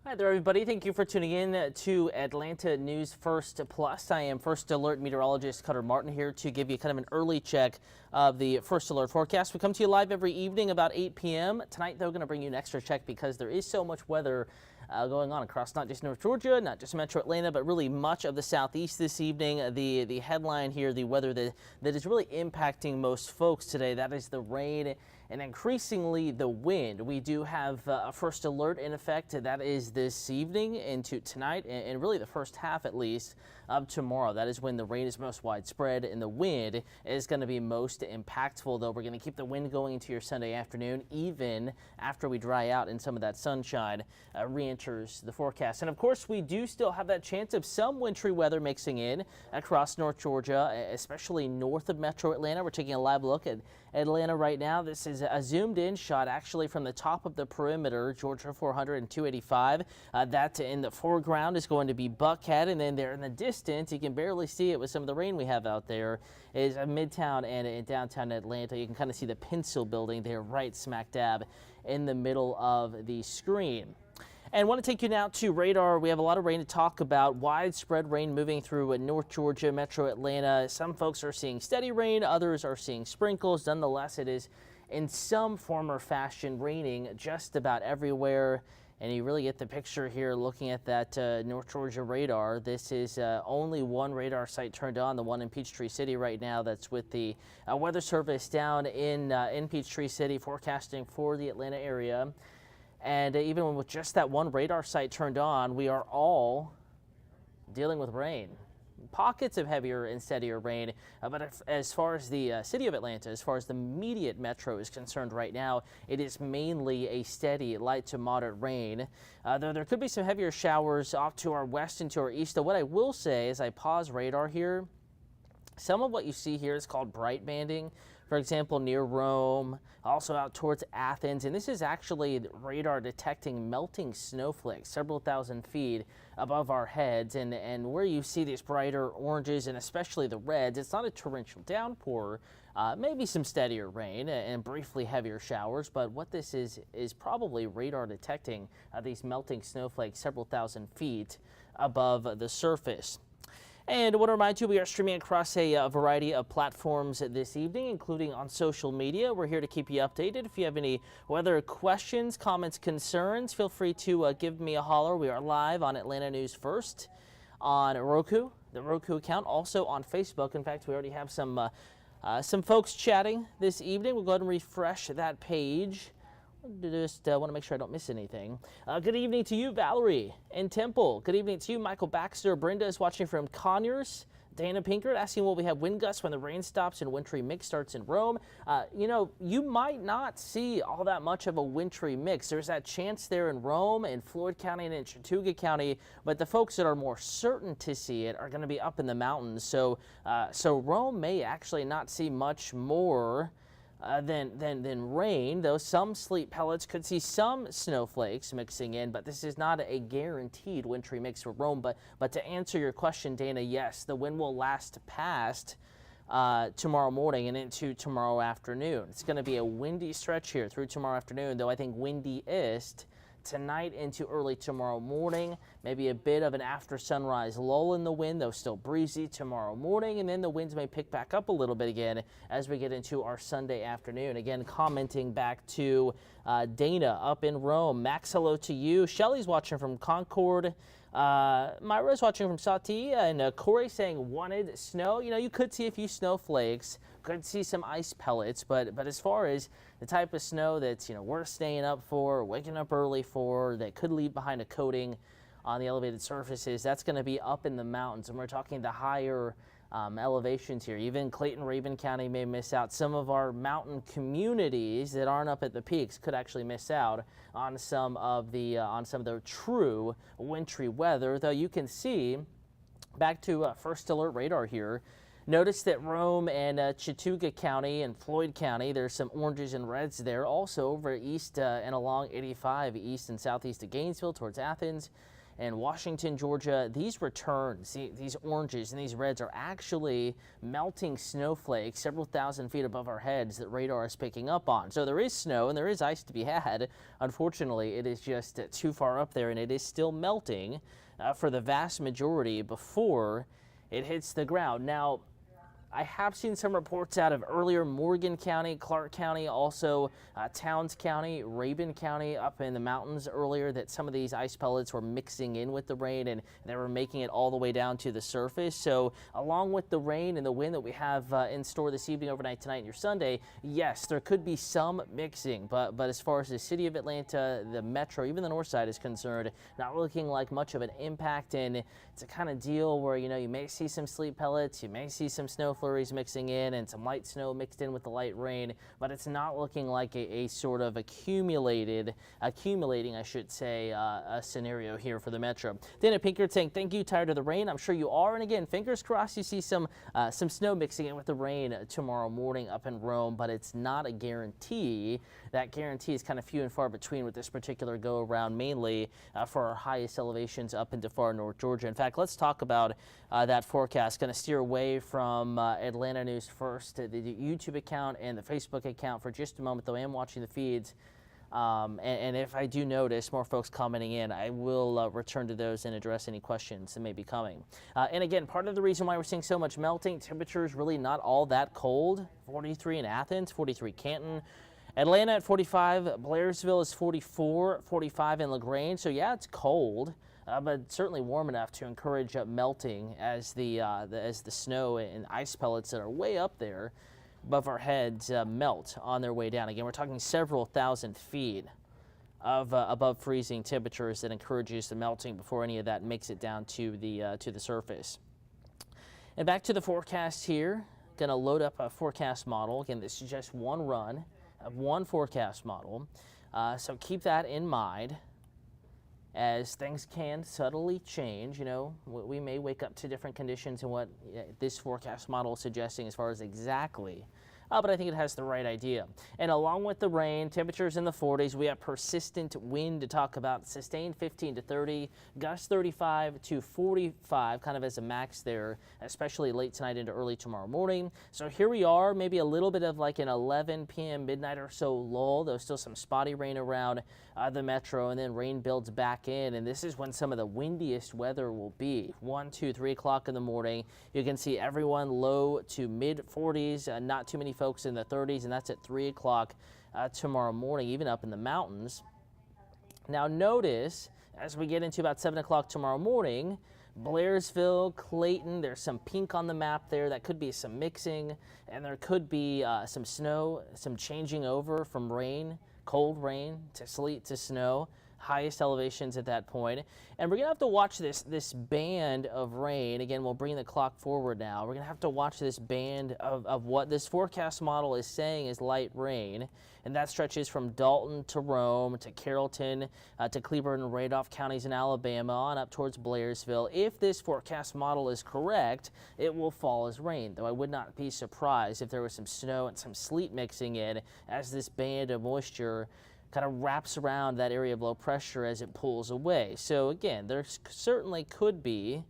Hi there, everybody. Thank you for tuning in to Atlanta News First Plus. I am First Alert Meteorologist Cutter Martin here to give you kind of an early check of the First Alert forecast. We come to you live every evening about 8 p.m. Tonight, though, going to bring you an extra check because there is so much weather going on across not just North Georgia, not just Metro Atlanta, but really much of the southeast this evening. The headline here, the weather that is really impacting most folks today, that is the rain and increasingly the wind. We do have a first alert in effect. That is this evening into tonight and really the first half at least of tomorrow. That is when the rain is most widespread and the wind is going to be most impactful, though. We're going to keep the wind going into your Sunday afternoon even after we dry out and some of that sunshine re-enters the forecast. And of course, we do still have that chance of some wintry weather mixing in across North Georgia, especially north of Metro Atlanta. We're taking a live look at Atlanta right now. This is a zoomed in shot actually from the top of the perimeter, Georgia 400 and 285. That in the foreground is going to be Buckhead, and then there in the distance, you can barely see it with some of the rain we have out there, is Midtown and in downtown Atlanta. You can kind of see the Pencil building there right smack dab in the middle of the screen. And I want to take you now to radar. We have a lot of rain to talk about. Widespread rain moving through North Georgia, Metro Atlanta. Some folks are seeing steady rain, others are seeing sprinkles. Nonetheless, it is in some form or fashion raining just about everywhere. And you really get the picture here looking at that North Georgia radar. This is only one radar site turned on, the one in Peachtree City right now. That's with the Weather Service down in Peachtree City forecasting for the Atlanta area. And even with just that one radar site turned on, we are all dealing with rain. Pockets of heavier and steadier rain, but as far as the city of Atlanta, as far as the immediate metro is concerned right now, it is mainly a steady light to moderate rain. Though there could be some heavier showers off to our west and to our east. Though what I will say as I pause radar here, some of what you see here is called bright banding. For example, near Rome, also out towards Athens, and this is actually radar detecting melting snowflakes several thousand feet above our heads, and where you see these brighter oranges and especially the reds, it's not a torrential downpour, maybe some steadier rain and briefly heavier showers, but what this is probably radar detecting these melting snowflakes several thousand feet above the surface. And I want to remind you, we are streaming across a variety of platforms this evening, including on social media. We're here to keep you updated. If you have any weather questions, comments, concerns, feel free to give me a holler. We are live on Atlanta News First on Roku, the Roku account, also on Facebook. In fact, we already have some folks chatting this evening. We'll go ahead and refresh that page. Just want to make sure I don't miss anything. Good evening to you, Valerie in Temple. Good evening to you, Michael Baxter. Brenda is watching from Conyers. Dana Pinkert asking, will we have wind gusts when the rain stops and wintry mix starts in Rome? You know, you might not see all that much of a wintry mix. There's that chance there in Rome and Floyd County and in Chattooga County, but the folks that are more certain to see it are going to be up in the mountains. So Rome may actually not see much more than rain, though some sleet pellets could see some snowflakes mixing in, but this is not a guaranteed wintry mix for Rome. But to answer your question, Dana, yes, the wind will last past tomorrow morning and into tomorrow afternoon. It's going to be a windy stretch here through tomorrow afternoon, though I think windiest tonight into early tomorrow morning. Maybe a bit of an after sunrise lull in the wind, though still breezy tomorrow morning, and then the winds may pick back up a little bit again as we get into our Sunday afternoon. Again, commenting back to Dana up in Rome. Max, hello to you. Shelly's watching from Concord. Myra's watching from Sati, and Corey saying wanted snow. You know, you could see a few snowflakes, could see some ice pellets, but as far as the type of snow that's, you know, worth staying up for, waking up early for, that could leave behind a coating on the elevated surfaces, that's going to be up in the mountains, and we're talking the higher elevations here. Even Clayton-Raven County may miss out. Some of our mountain communities that aren't up at the peaks could actually miss out on some of the true wintry weather. Though you can see, back to first alert radar here, notice that Rome and Chattooga County and Floyd County, there's some oranges and reds there. Also over east and along 85 east and southeast of Gainesville towards Athens. and Washington, Georgia, these returns, these oranges and these reds are actually melting snowflakes several thousand feet above our heads that radar is picking up on. So there is snow and there is ice to be had. Unfortunately, it is just too far up there, and it is still melting for the vast majority before it hits the ground. Now, I have seen some reports out of earlier Morgan County, Clark County, also Towns County, Rabun County up in the mountains earlier, that some of these ice pellets were mixing in with the rain and they were making it all the way down to the surface. So along with the rain and the wind that we have in store this evening, overnight, tonight, and your Sunday, yes, there could be some mixing, but as far as the city of Atlanta, the metro, even the north side is concerned, not looking like much of an impact. And it's a kind of deal where, you know, you may see some sleet pellets, you may see some snow flurries mixing in and some light snow mixed in with the light rain, but it's not looking like a sort of accumulating, I should say, a scenario here for the metro. Dana Pinkert saying, thank you, tired of the rain. I'm sure you are. And again, fingers crossed you see some snow mixing in with the rain tomorrow morning up in Rome, but it's not a guarantee. That guarantee is kind of few and far between with this particular go around, mainly for our highest elevations up into far north Georgia. In fact, let's talk about that forecast. Going to steer away from Atlanta News First, the YouTube account and the Facebook account for just a moment, though I am watching the feeds. And if I do notice more folks commenting in, I will return to those and address any questions that may be coming. And again, part of the reason why we're seeing so much melting, temperatures really not all that cold. 43 in Athens, 43 Canton. Atlanta at 45, Blairsville is 44, 45 in LaGrange. So yeah, it's cold, but certainly warm enough to encourage melting as the snow and ice pellets that are way up there above our heads melt on their way down. Again, we're talking several thousand feet of above freezing temperatures that encourages the melting before any of that makes it down to the surface. And back to the forecast here. Going to load up a forecast model. Again, this is just one run of one forecast model, so keep that in mind as things can subtly change. You know, we may wake up to different conditions in what this forecast model is suggesting as far as exactly, but I think it has the right idea. And along with the rain, temperatures in the 40s, we have persistent wind to talk about, sustained 15 to 30, gusts 35 to 45, kind of as a max there, especially late tonight into early tomorrow morning. So here we are, maybe a little bit of like an 11 p.m. midnight or so lull. There's still some spotty rain around the metro, and then rain builds back in, and this is when some of the windiest weather will be. 1, 2, 3 o'clock in the morning, you can see everyone low to mid 40s, not too many folks in the 30s, and that's at 3 o'clock tomorrow morning, even up in the mountains. Now notice, as we get into about 7 o'clock tomorrow morning, Blairsville, Clayton, there's some pink on the map there. That could be some mixing, and there could be some snow, some changing over from rain, cold rain to sleet to snow, highest elevations at that point. And we're going to have to watch this band of rain. Again, we'll bring the clock forward now. We're going to have to watch this band of what this forecast model is saying is light rain. And that stretches from Dalton to Rome to Carrollton to Cleburne and Randolph counties in Alabama on up towards Blairsville. If this forecast model is correct, it will fall as rain, though I would not be surprised if there was some snow and some sleet mixing in as this band of moisture kind of wraps around that area of low pressure as it pulls away. So again, there certainly could be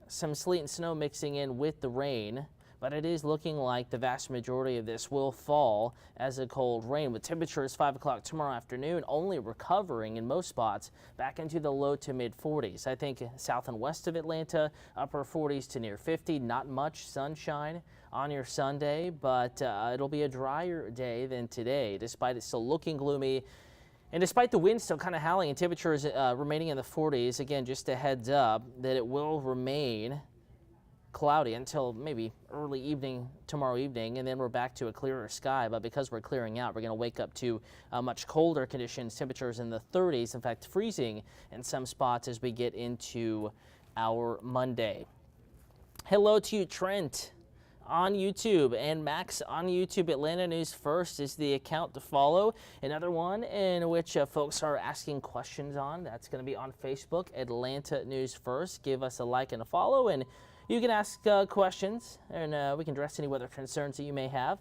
some sleet and snow mixing in with the rain, but it is looking like the vast majority of this will fall as a cold rain, with temperatures 5 o'clock tomorrow afternoon only recovering in most spots back into the low to mid 40s. I think south and west of Atlanta, upper 40s to near 50. Not much sunshine on your Sunday, but it'll be a drier day than today, despite it still looking gloomy. And despite the wind still kind of howling and temperatures remaining in the 40s, again, just a heads up that it will remain cloudy until maybe early evening tomorrow evening, and then we're back to a clearer sky. But because we're clearing out, we're going to wake up to much colder conditions, temperatures in the 30s, in fact freezing in some spots as we get into our Monday. Hello to you, Trent, on YouTube, and Max on YouTube. Atlanta News First is the account to follow. Another one in which folks are asking questions on, that's going to be on Facebook, Atlanta News First. Give us a like and a follow, and you can ask questions, and we can address any weather concerns that you may have.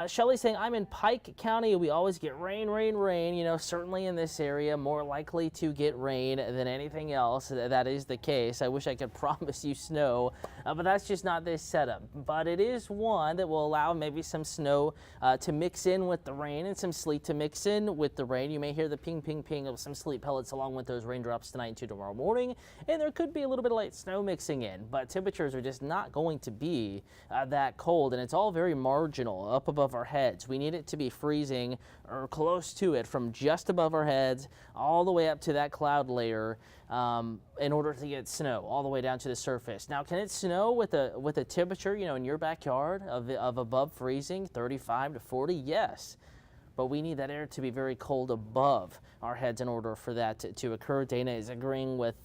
Shelly saying, I'm in Pike County. We always get rain, rain, rain. You know, certainly in this area, more likely to get rain than anything else. That is the case. I wish I could promise you snow, but that's just not this setup. But it is one that will allow maybe some snow to mix in with the rain and some sleet to mix in with the rain. You may hear the ping, ping, ping of some sleet pellets along with those raindrops tonight into tomorrow morning. And there could be a little bit of light snow mixing in, but temperatures are just not going to be that cold. And it's all very marginal up above our heads. We need it to be freezing or close to it from just above our heads all the way up to that cloud layer in order to get snow all the way down to the surface. Now, can it snow with a temperature, you know, in your backyard of above freezing, 35 to 40? Yes. But we need that air to be very cold above our heads in order for that to occur. Dana is agreeing with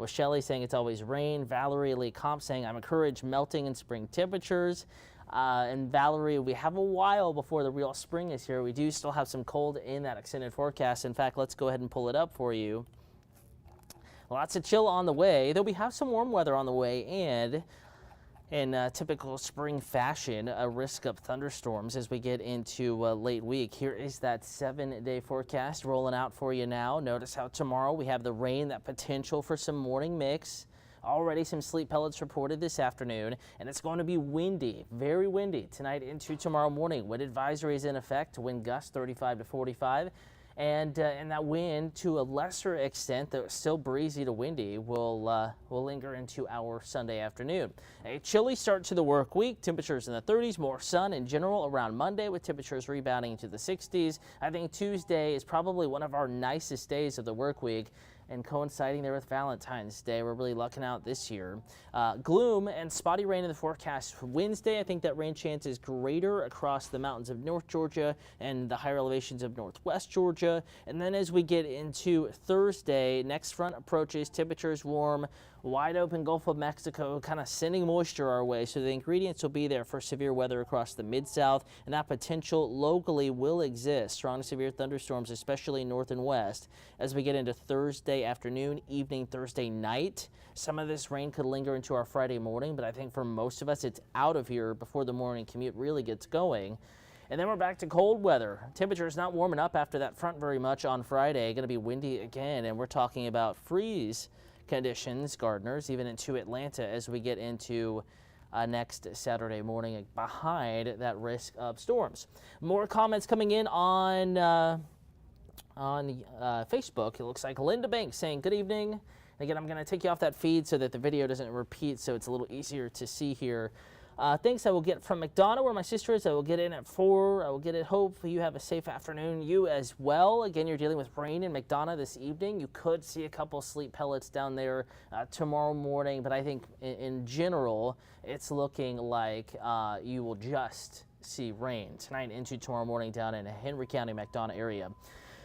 Shelly, saying it's always rain. Valerie Lee Comp saying, I'm encouraged melting in spring temperatures. And Valerie, we have a while before the real spring is here. We do still have some cold in that extended forecast. In fact, let's go ahead and pull it up for you. Lots of chill on the way, though we have some warm weather on the way, and in typical spring fashion, a risk of thunderstorms as we get into late week. Here is that 7-day forecast rolling out for you now. Notice how tomorrow we have the rain, that potential for some morning mix. Already some sleet pellets reported this afternoon, and it's going to be windy, very windy tonight into tomorrow morning. Wind advisory is in effect, wind gusts 35 to 45. And that wind, to a lesser extent, though still breezy to windy, will linger into our Sunday afternoon. A chilly start to the work week. Temperatures in the 30s, more sun in general around Monday, with temperatures rebounding into the 60s. I think Tuesday is probably one of our nicest days of the work week, and coinciding there with Valentine's Day. We're really lucking out this year. Gloom and spotty rain in the forecast for Wednesday. I think that rain chance is greater across the mountains of North Georgia and the higher elevations of Northwest Georgia. And then as we get into Thursday, next front approaches, temperatures warm, wide open Gulf of Mexico, kind of sending moisture our way. So the ingredients will be there for severe weather across the Mid-South, and that potential locally will exist. Strong to severe thunderstorms, especially north and west, as we get into Thursday afternoon, evening, Thursday night. Some of this rain could linger into our Friday morning, but I think for most of us, it's out of here before the morning commute really gets going. And then we're back to cold weather. Temperatures not warming up after that front very much on Friday. Going to be windy again, and we're talking about freeze conditions, gardeners, even into Atlanta as we get into next Saturday morning behind that risk of storms. More comments coming in on Facebook. It looks like Linda Banks saying, good evening. Again, I'm going to take you off that feed so that the video doesn't repeat, so it's a little easier to see here. Thanks. I will get from McDonough, where my sister is. I will get in at 4. I will get it. Hope you have a safe afternoon. You as well. Again, you're dealing with rain in McDonough this evening. You could see a couple sleet pellets down there tomorrow morning, but I think in general, it's looking like you will just see rain tonight into tomorrow morning down in Henry County, McDonough area.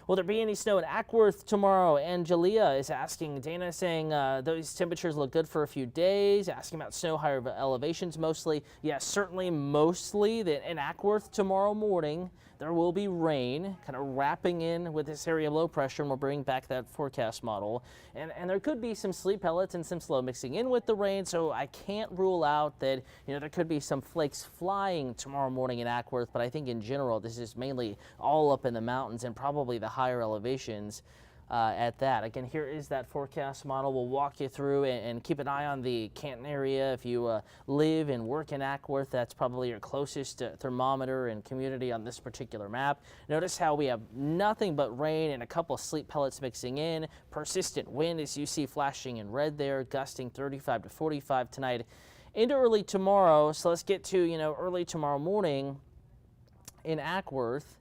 Will there be any snow in Ackworth tomorrow? Angelia is asking. Dana saying those temperatures look good for a few days. Asking about snow, higher elevations mostly. Yes, certainly mostly that in Ackworth tomorrow morning there will be rain, kind of wrapping in with this area of low pressure, and we'll bring back that forecast model. And there could be some sleet pellets and some slow mixing in with the rain, so I can't rule out that, you know, there could be some flakes flying tomorrow morning in Ackworth, but I think in general this is mainly all up in the mountains and probably the higher elevations at that. Again, here is that forecast model. We'll walk you through and keep an eye on the Canton area. If you live and work in Ackworth, that's probably your closest thermometer and community on this particular map. Notice how we have nothing but rain and a couple of sleet pellets mixing in. Persistent wind, as you see flashing in red there, gusting 35 to 45 tonight into early tomorrow. So let's get to, you know, early tomorrow morning in Ackworth.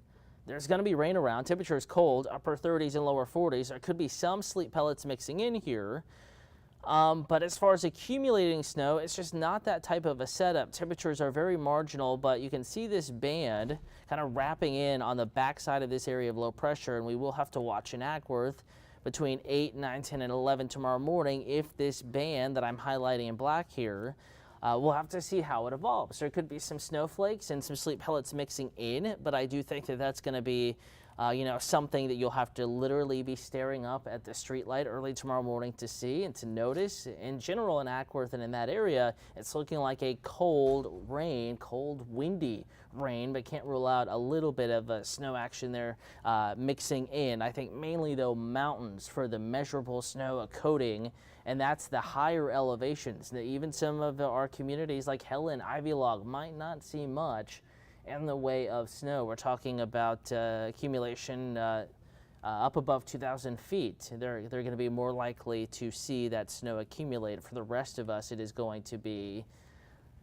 There's going to be rain around. Temperature is cold, upper 30s and lower 40s. There could be some sleet pellets mixing in here. But as far as accumulating snow, it's just not that type of a setup. Temperatures are very marginal, but you can see this band kind of wrapping in on the backside of this area of low pressure, and we will have to watch in Ackworth between 8, 9, 10, and 11 tomorrow morning if this band that I'm highlighting in black here, we'll have to see how it evolves. There could be some snowflakes and some sleet pellets mixing in, but I do think that that's going to be something that you'll have to literally be staring up at the street light early tomorrow morning to see and to notice. In general, in Ackworth and in that area, it's looking like a cold, windy rain, but can't rule out a little bit of snow action there mixing in. I think mainly, though, mountains for the measurable snow coating, and that's the higher elevations. Now, even some of our communities like Helen, Ivy Log might not see much in the way of snow. We're talking about accumulation up above 2,000 feet. They're going to be more likely to see that snow accumulate. For the rest of us, it is going to be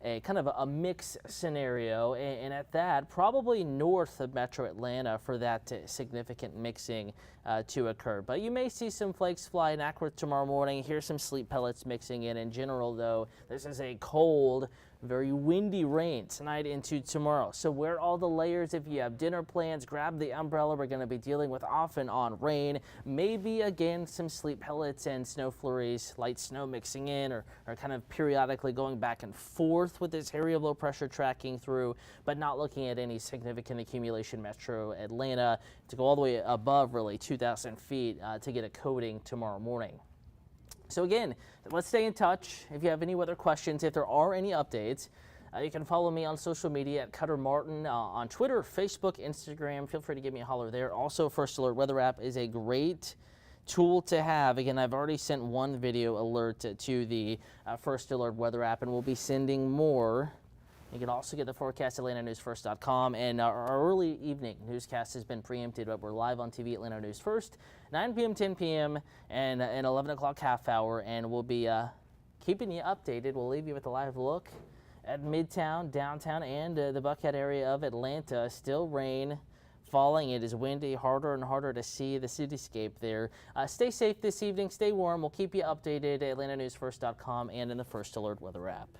a kind of a mix scenario, and at that, probably north of Metro Atlanta for that significant mixing to occur. But you may see some flakes fly in Ackworth tomorrow morning. Here's some sleet pellets mixing in. In general, though, this is a cold, very windy rain tonight into tomorrow. So wear all the layers. If you have dinner plans, grab the umbrella. We're going to be dealing with off and on rain. Maybe again some sleet pellets and snow flurries, light snow mixing in or kind of periodically going back and forth with this area of low pressure tracking through, but not looking at any significant accumulation Metro Atlanta to go all the way above really 2,000 feet to get a coating tomorrow morning. So again, let's stay in touch. If you have any weather questions, if there are any updates, you can follow me on social media at Cutter Martin on Twitter, Facebook, Instagram. Feel free to give me a holler there. Also, First Alert Weather app is a great tool to have. Again, I've already sent one video alert to the First Alert Weather app, and we'll be sending more. You can also get the forecast at AtlantaNewsFirst.com, and our early evening newscast has been preempted, but we're live on TV, Atlanta News First, 9 p.m., 10 p.m., and an 11 o'clock half hour, and we'll be keeping you updated. We'll leave you with a live look at Midtown, downtown, and the Buckhead area of Atlanta. Still rain falling. It is windy, harder and harder to see the cityscape there. Stay safe this evening, stay warm. We'll keep you updated at AtlantaNewsFirst.com and in the First Alert Weather app.